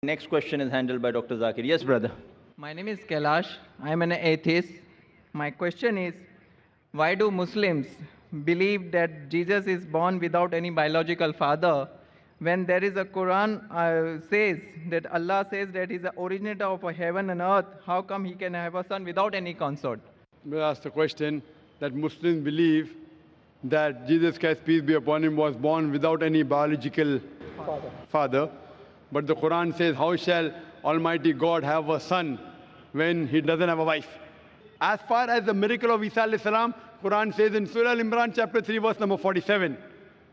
Next question is handled by Dr. Zakir. Yes, brother. My name is Kailash. I am an atheist. My question is, why do Muslims believe that Jesus is born without any biological father when there is a Quran says that Allah says that he is the originator of heaven and earth? How come he can have a son without any consort? We asked the question that Muslims believe that Jesus Christ, peace be upon him, was born without any biological father. But the Quran says, how shall Almighty God have a son when he doesn't have a wife? As far as the miracle of Isa alayhi salam, Quran says in Surah Al-Imran chapter 3 verse number 47,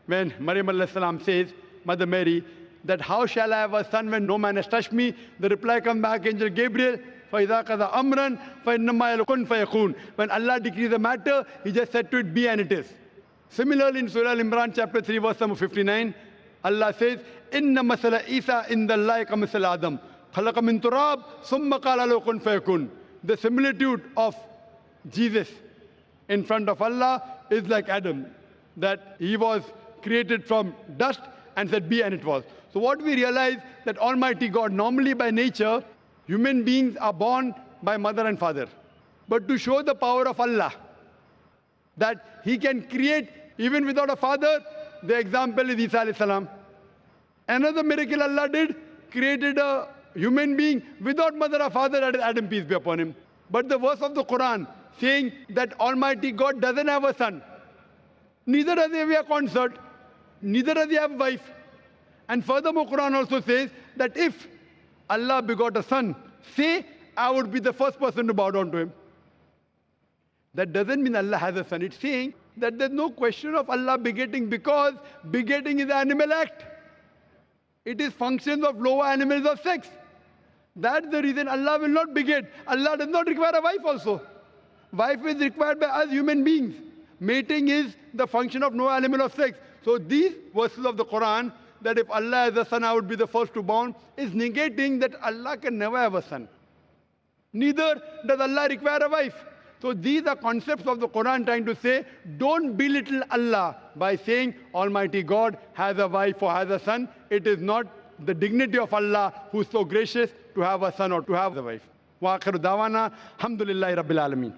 when Maryam alayhi salam says, Mother Mary, that how shall I have a son when no man has touched me? The reply comes back, Angel Gabriel, فَإِذَا قَضَى أَمْرًا فَإِنَّمَا يَكُنْ فَيَكُونُ. When Allah decrees a matter, He just said to it, be and it is. Similarly, in Surah Al-Imran chapter 3 verse number 59, Allah says, إِنَّ مَثَلَ إِيسَى إِنْدَ اللَّهِ كَمَثَلِ آدَمَ خَلَقَ مِنْ تُرَابٍ ثُمَّ قَالَ لَهُ كُنْ فَيَكُونُ. The similitude of Jesus in front of Allah is like Adam, that he was created from dust and said be and it was. So what we realize that Almighty God, normally by nature, human beings are born by mother and father. But to show the power of Allah, that He can create even without a father, the example is Isa alayhi salam. Another miracle Allah did, created a human being without mother or father, that is Adam, peace be upon him. But the verse of the Quran saying that Almighty God doesn't have a son, neither does he have a consort, neither does he have a wife. And furthermore, Quran also says that if Allah begot a son, say, I would be the first person to bow down to him. That doesn't mean Allah has a son. It's saying that there's no question of Allah begetting, because begetting is an animal act. It is functions of lower animals of sex. That's the reason Allah will not beget. Allah does not require a wife also. Wife is required by us human beings. Mating is the function of no animal of sex. So these verses of the Quran, that if Allah has a son, I would be the first to born, is negating that Allah can never have a son. Neither does Allah require a wife. So these are concepts of the Quran trying to say, don't belittle Allah by saying Almighty God has a wife or has a son. It is not the dignity of Allah who is so gracious to have a son or to have a wife. Wa akhiru dawana, alhamdulillahi rabbil alameen.